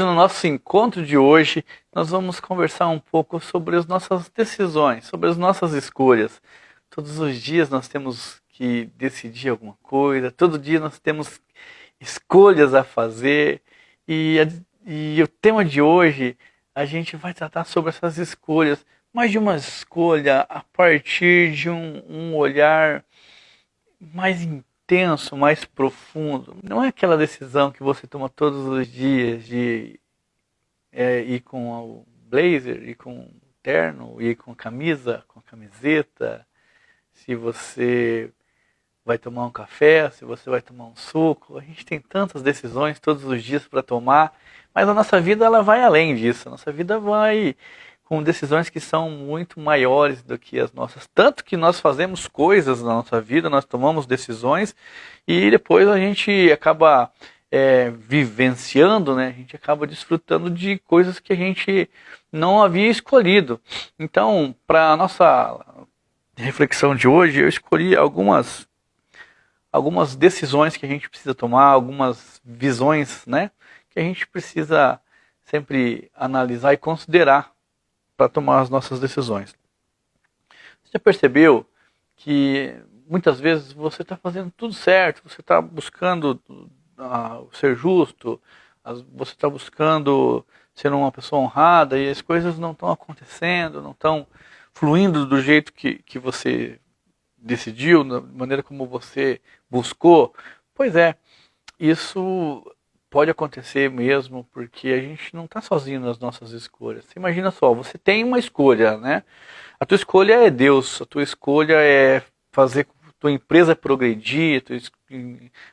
No nosso encontro de hoje, nós vamos conversar um pouco sobre as nossas decisões, sobre as nossas escolhas. Todos os dias nós temos que decidir alguma coisa, todo dia nós temos escolhas a fazer. E o tema de hoje, a gente vai tratar sobre essas escolhas, mas de uma escolha a partir de um olhar mais intenso, mais profundo. Não é aquela decisão que você toma todos os dias de ir com o blazer, ir com o terno, ir com a camisa, com a camiseta, se você vai tomar um café, se você vai tomar um suco. A gente tem tantas decisões todos os dias para tomar, mas a nossa vida ela vai além disso. A nossa vida vai com decisões que são muito maiores do que as nossas. Tanto que nós fazemos coisas na nossa vida, nós tomamos decisões e depois a gente acaba vivenciando, né? A gente acaba desfrutando de coisas que a gente não havia escolhido. Então, para a nossa reflexão de hoje, eu escolhi algumas decisões que a gente precisa tomar, algumas visões, né? Que a gente precisa sempre analisar e considerar para tomar as nossas decisões. Você já percebeu que muitas vezes você está fazendo tudo certo, você está buscando ser justo, você está buscando ser uma pessoa honrada e as coisas não estão acontecendo, não estão fluindo do jeito que você decidiu, da maneira como você buscou? Pois é, isso pode acontecer mesmo, porque a gente não está sozinho nas nossas escolhas. Você imagina só, você tem uma escolha, né? A tua escolha é Deus, a tua escolha é fazer tua empresa progredir,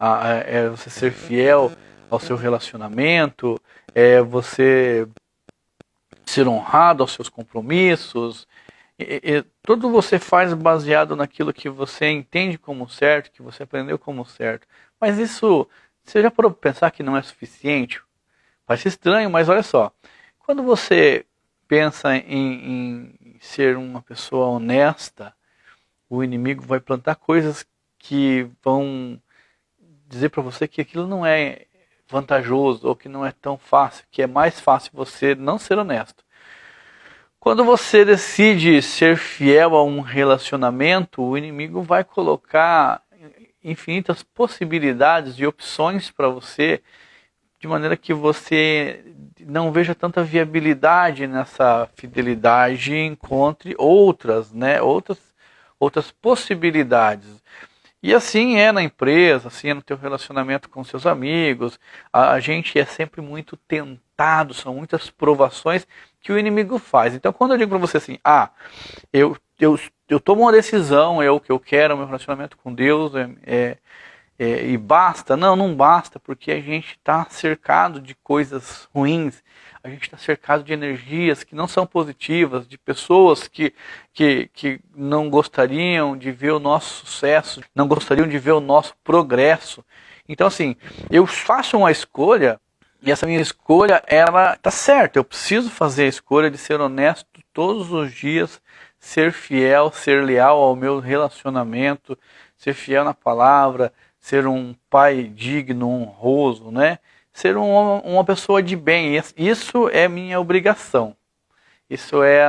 é você ser fiel ao seu relacionamento, é você ser honrado aos seus compromissos. Tudo você faz baseado naquilo que você entende como certo, que você aprendeu como certo. Mas isso, você já parou para pensar que não é suficiente? Parece estranho, mas olha só. Quando você pensa em ser uma pessoa honesta, o inimigo vai plantar coisas que vão dizer para você que aquilo não é vantajoso ou que não é tão fácil, que é mais fácil você não ser honesto. Quando você decide ser fiel a um relacionamento, o inimigo vai colocar infinitas possibilidades e opções para você, de maneira que você não veja tanta viabilidade nessa fidelidade e encontre outras, né? Outras possibilidades. E assim é na empresa, assim é no teu relacionamento com seus amigos. A gente é sempre muito tentado, são muitas provações que o inimigo faz. Então quando eu digo para você assim, eu tomo uma decisão, é o que eu quero, o meu relacionamento com Deus, e basta. Não basta, porque a gente está cercado de coisas ruins, a gente está cercado de energias que não são positivas, de pessoas que não gostariam de ver o nosso sucesso, não gostariam de ver o nosso progresso. Então assim, eu faço uma escolha, e essa minha escolha, ela está certa, eu preciso fazer a escolha de ser honesto todos os dias, ser fiel, ser leal ao meu relacionamento, ser fiel na palavra, ser um pai digno, honroso, né? Ser uma pessoa de bem. Isso é minha obrigação. Isso é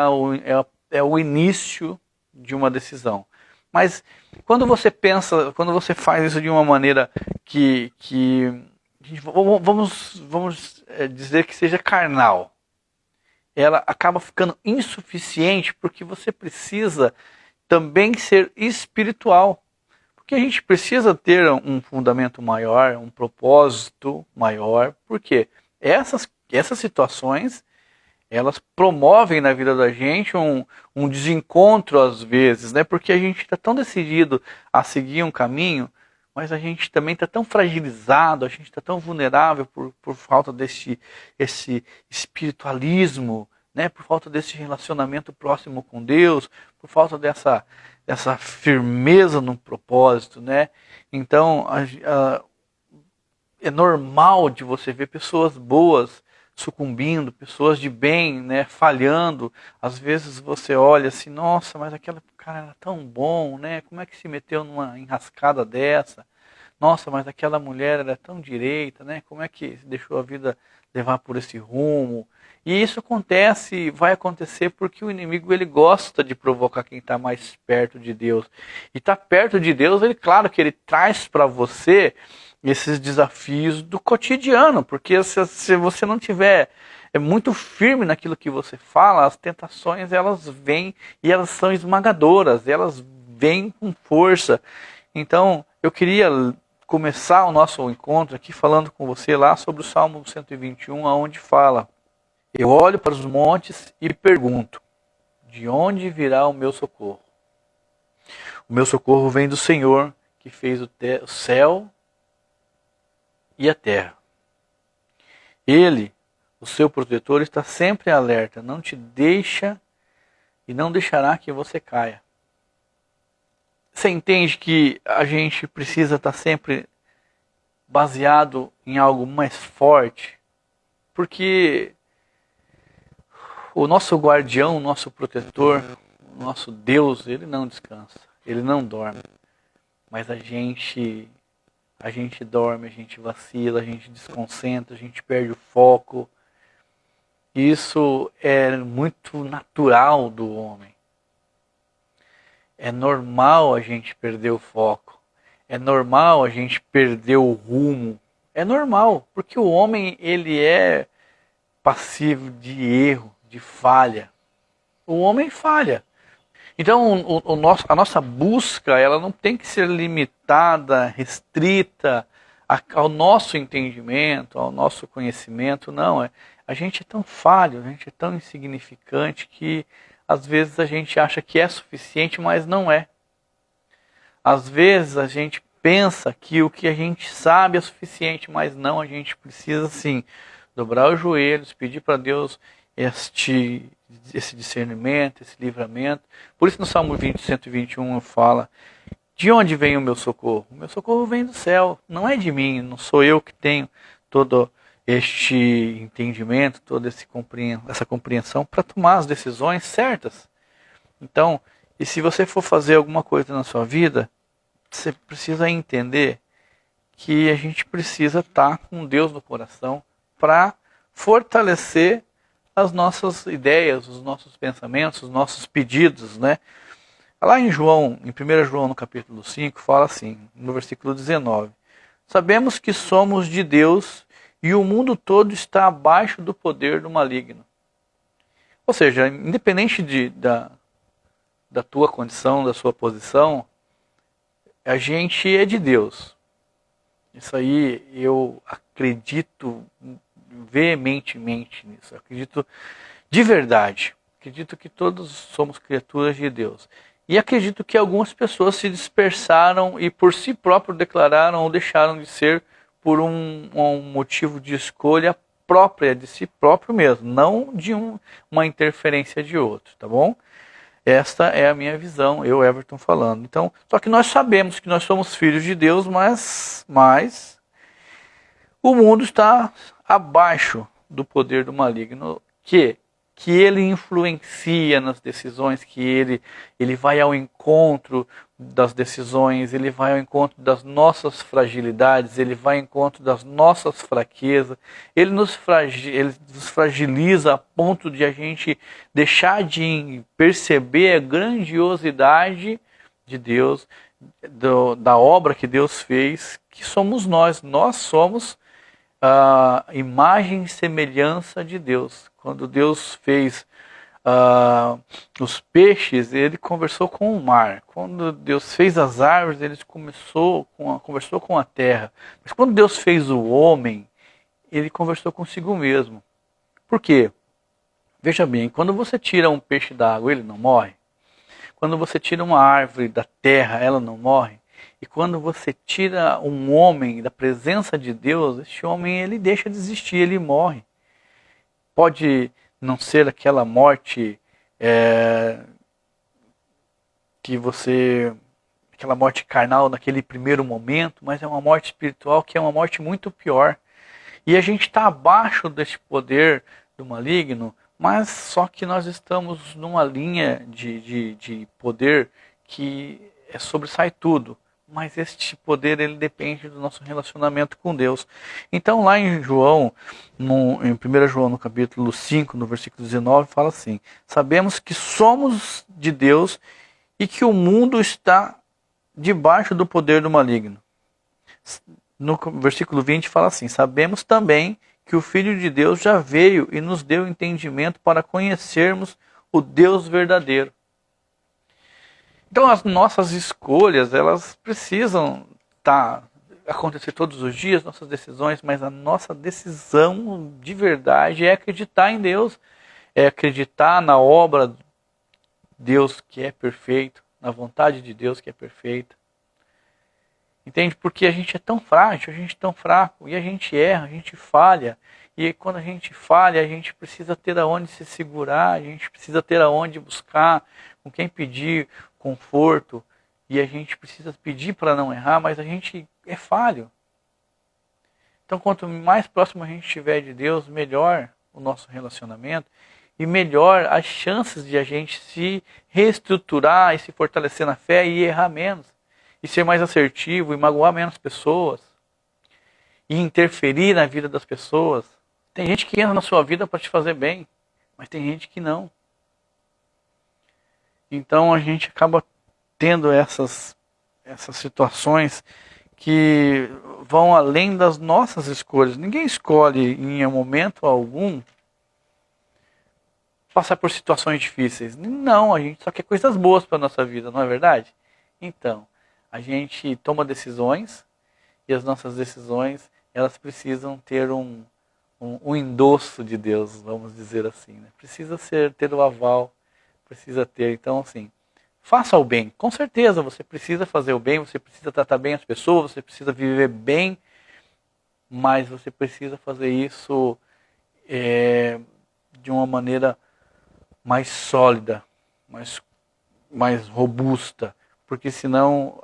o início de uma decisão. Mas quando você pensa, quando você faz isso de uma maneira que vamos dizer que seja carnal, ela acaba ficando insuficiente, porque você precisa também ser espiritual. Porque a gente precisa ter um fundamento maior, um propósito maior, porque essas situações, elas promovem na vida da gente um desencontro às vezes, né? Porque a gente está tão decidido a seguir um caminho, mas a gente também está tão fragilizado, a gente está tão vulnerável por falta esse espiritualismo, né? Por falta desse relacionamento próximo com Deus, por falta dessa firmeza no propósito, né? Então, é normal de você ver pessoas boas sucumbindo, pessoas de bem, né, falhando. Às vezes você olha assim, nossa, mas aquele cara era tão bom, né? Como é que se meteu numa enrascada dessa? Nossa, mas aquela mulher era tão direita, né? Como é que deixou a vida levar por esse rumo. E isso acontece, vai acontecer porque o inimigo ele gosta de provocar quem está mais perto de Deus. E está perto de Deus, ele, claro que ele traz para você esses desafios do cotidiano, porque se você não tiver muito firme naquilo que você fala, as tentações elas vêm e elas são esmagadoras, elas vêm com força. Então, eu queria começar o nosso encontro aqui falando com você lá sobre o Salmo 121, onde fala: eu olho para os montes e pergunto, de onde virá o meu socorro? O meu socorro vem do Senhor, que fez o céu e a terra. Ele, o seu protetor, está sempre alerta, não te deixa e não deixará que você caia. Você entende que a gente precisa estar sempre baseado em algo mais forte? Porque o nosso guardião, o nosso protetor, o nosso Deus, ele não descansa, ele não dorme. Mas a gente dorme, a gente vacila, a gente desconcentra, a gente perde o foco. Isso é muito natural do homem. É normal a gente perder o foco. É normal a gente perder o rumo. É normal, porque o homem ele é passivo de erro, de falha. O homem falha. Então a nossa busca ela não tem que ser limitada, restrita ao nosso entendimento, ao nosso conhecimento. Não, a gente é tão falho, a gente é tão insignificante que às vezes a gente acha que é suficiente, mas não é. Às vezes a gente pensa que o que a gente sabe é suficiente, mas não, a gente precisa sim dobrar os joelhos, pedir para Deus esse discernimento, esse livramento. Por isso no Salmo 121 fala: de onde vem o meu socorro? O meu socorro vem do céu, não é de mim, não sou eu que tenho todo este entendimento, toda essa compreensão para tomar as decisões certas. Então, e se você for fazer alguma coisa na sua vida, você precisa entender que a gente precisa estar com Deus no coração para fortalecer as nossas ideias, os nossos pensamentos, os nossos pedidos, né? Lá em João, em 1 João no capítulo 5, fala assim, no versículo 19: sabemos que somos de Deus e o mundo todo está abaixo do poder do maligno. Ou seja, independente da tua condição, da sua posição, a gente é de Deus. Isso aí eu acredito veementemente nisso. Eu acredito de verdade. Acredito que todos somos criaturas de Deus. E acredito que algumas pessoas se dispersaram e por si próprios declararam ou deixaram de ser por um motivo de escolha própria de si próprio mesmo, não de uma interferência de outro, tá bom? Esta é a minha visão, eu, Everton, falando. Então, só que nós sabemos que nós somos filhos de Deus, mas o mundo está abaixo do poder do maligno, que ele influencia nas decisões, que ele vai ao encontro das decisões, ele vai ao encontro das nossas fragilidades, ele vai ao encontro das nossas fraquezas, ele nos fragiliza a ponto de a gente deixar de perceber a grandiosidade de Deus, da obra que Deus fez, que somos nós. Nós somos a imagem e semelhança de Deus. Quando Deus fez os peixes, ele conversou com o mar. Quando Deus fez as árvores, ele conversou com a terra. Mas quando Deus fez o homem, ele conversou consigo mesmo. Por quê? Veja bem, quando você tira um peixe da água, ele não morre. Quando você tira uma árvore da terra, ela não morre. E quando você tira um homem da presença de Deus, este homem ele deixa de existir, ele morre. Pode não ser aquela morte aquela morte carnal naquele primeiro momento, mas é uma morte espiritual que é uma morte muito pior. E a gente está abaixo deste poder do maligno, mas só que nós estamos numa linha de poder que sobressai tudo. mas este poder ele depende do nosso relacionamento com Deus. Então lá em João, em 1 João no capítulo 5, no versículo 19, fala assim: sabemos que somos de Deus e que o mundo está debaixo do poder do maligno. No versículo 20 fala assim: sabemos também que o Filho de Deus já veio e nos deu entendimento para conhecermos o Deus verdadeiro. Então as nossas escolhas, elas precisam acontecer todos os dias, nossas decisões, mas a nossa decisão de verdade é acreditar em Deus, é acreditar na obra de Deus que é perfeito, na vontade de Deus que é perfeita. Entende? Porque a gente é tão frágil, a gente é tão fraco, e a gente erra, a gente falha. E quando a gente falha, a gente precisa ter aonde se segurar, a gente precisa ter aonde buscar, com quem pedir conforto. E a gente precisa pedir para não errar, mas a gente é falho. Então, quanto mais próximo a gente estiver de Deus, melhor o nosso relacionamento e melhor as chances de a gente se reestruturar e se fortalecer na fé e errar menos. E ser mais assertivo e magoar menos pessoas. E interferir na vida das pessoas. Tem gente que entra na sua vida para te fazer bem, mas tem gente que não. Então a gente acaba tendo essas situações que vão além das nossas escolhas. Ninguém escolhe em momento algum passar por situações difíceis. Não, a gente só quer coisas boas para a nossa vida, não é verdade? Então, a gente toma decisões e as nossas decisões, elas precisam ter um endosso de Deus, vamos dizer assim. Né? Precisa ter o aval, precisa ter. Então, assim, faça o bem. Com certeza, você precisa fazer o bem, você precisa tratar bem as pessoas, você precisa viver bem, mas você precisa fazer isso de uma maneira mais sólida, mais robusta. Porque senão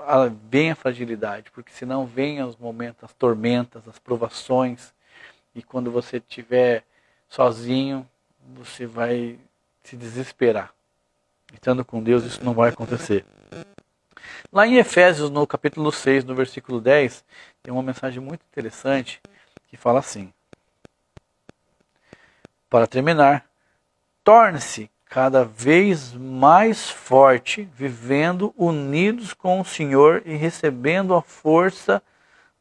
vem a fragilidade, porque senão vem os momentos, as tormentas, as provações. E quando você estiver sozinho, você vai se desesperar. Estando com Deus, isso não vai acontecer. Lá em Efésios, no capítulo 6, no versículo 10, tem uma mensagem muito interessante que fala assim: para terminar, torne-se cada vez mais forte, vivendo unidos com o Senhor e recebendo a força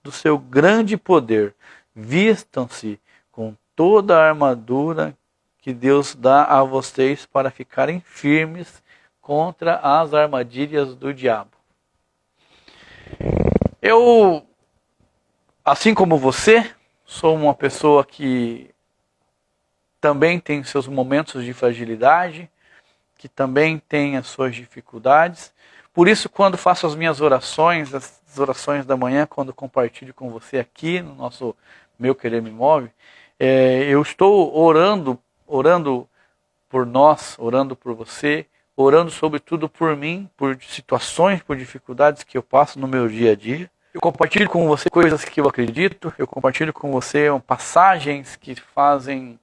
do seu grande poder. Vistam-se com toda a armadura que Deus dá a vocês para ficarem firmes contra as armadilhas do diabo. Eu, assim como você, sou uma pessoa que também tem seus momentos de fragilidade, que também tem as suas dificuldades. Por isso, quando faço as minhas orações, as orações da manhã, quando compartilho com você aqui no nosso Meu Querer Me Move, eu estou orando por nós, orando por você, orando sobretudo por mim, por situações, por dificuldades que eu passo no meu dia a dia. Eu compartilho com você coisas que eu acredito, eu compartilho com você passagens que fazem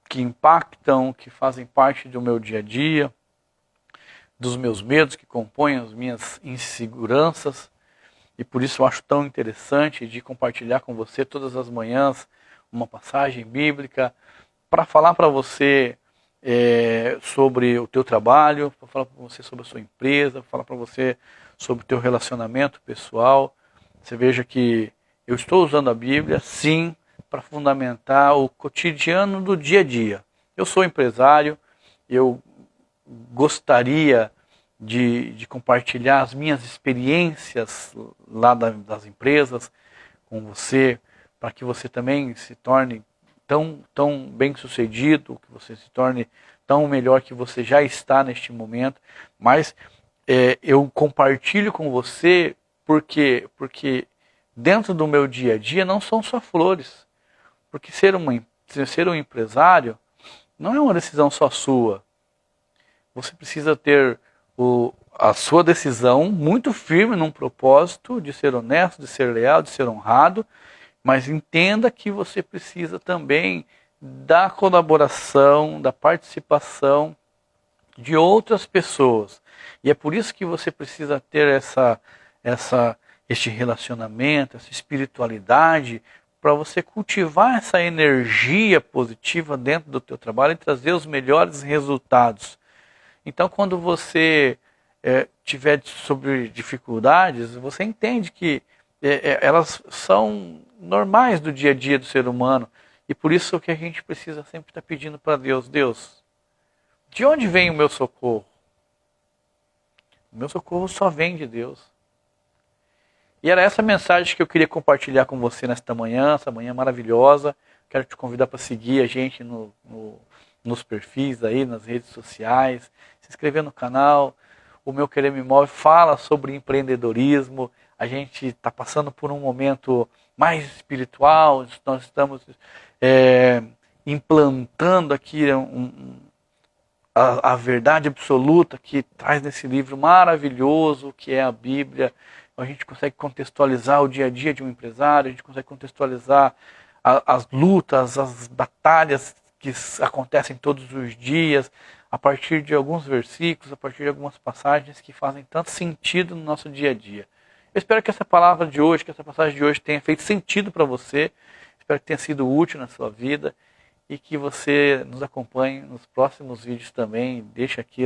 que impactam, que fazem parte do meu dia a dia, dos meus medos, que compõem as minhas inseguranças. E por isso eu acho tão interessante de compartilhar com você todas as manhãs uma passagem bíblica para falar para você sobre o teu trabalho, para falar para você sobre a sua empresa, para falar para você sobre o teu relacionamento pessoal. Você veja que eu estou usando a Bíblia, sim, para fundamentar o cotidiano do dia a dia. Eu sou empresário, eu gostaria de compartilhar as minhas experiências lá das empresas com você, para que você também se torne tão bem sucedido, que você se torne tão melhor que você já está neste momento. Mas eu compartilho com você porque dentro do meu dia a dia não são só flores. Porque ser um empresário não é uma decisão só sua. Você precisa ter a sua decisão muito firme num propósito de ser honesto, de ser leal, de ser honrado, mas entenda que você precisa também da colaboração, da participação de outras pessoas. E é por isso que você precisa ter este relacionamento, essa espiritualidade, para você cultivar essa energia positiva dentro do teu trabalho e trazer os melhores resultados. Então, quando você tiver sobre dificuldades, você entende que elas são normais do dia a dia do ser humano. E por isso que a gente precisa sempre estar pedindo para Deus, Deus, de onde vem o meu socorro? O meu socorro só vem de Deus. E era essa mensagem que eu queria compartilhar com você nesta manhã, essa manhã maravilhosa. Quero te convidar para seguir a gente nos perfis aí, nas redes sociais, se inscrever no canal. O Meu Querer Me Move fala sobre empreendedorismo. A gente está passando por um momento mais espiritual. Nós estamos implantando aqui a verdade absoluta que traz nesse livro maravilhoso que é a Bíblia. A gente consegue contextualizar o dia a dia de um empresário, a gente consegue contextualizar as lutas, as batalhas que acontecem todos os dias, a partir de alguns versículos, a partir de algumas passagens que fazem tanto sentido no nosso dia a dia. Eu espero que essa palavra de hoje, que essa passagem de hoje tenha feito sentido para você, espero que tenha sido útil na sua vida e que você nos acompanhe nos próximos vídeos também. Deixa aqui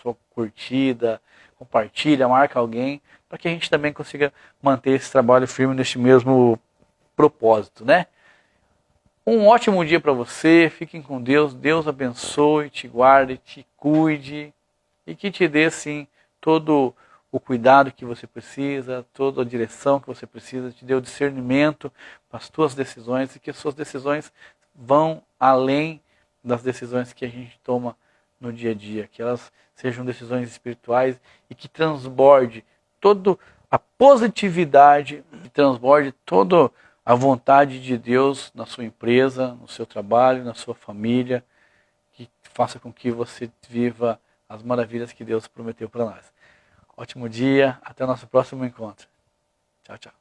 sua curtida, compartilha, marca alguém, para que a gente também consiga manter esse trabalho firme neste mesmo propósito, né? Um ótimo dia para você, fiquem com Deus, Deus abençoe, te guarde, te cuide e que te dê, sim, todo o cuidado que você precisa, toda a direção que você precisa, te dê o discernimento para as suas decisões e que as suas decisões vão além das decisões que a gente toma no dia a dia, que elas sejam decisões espirituais e que transborde toda a positividade, que transborde toda a vontade de Deus na sua empresa, no seu trabalho, na sua família, que faça com que você viva as maravilhas que Deus prometeu para nós. Ótimo dia, até o nosso próximo encontro. Tchau, tchau.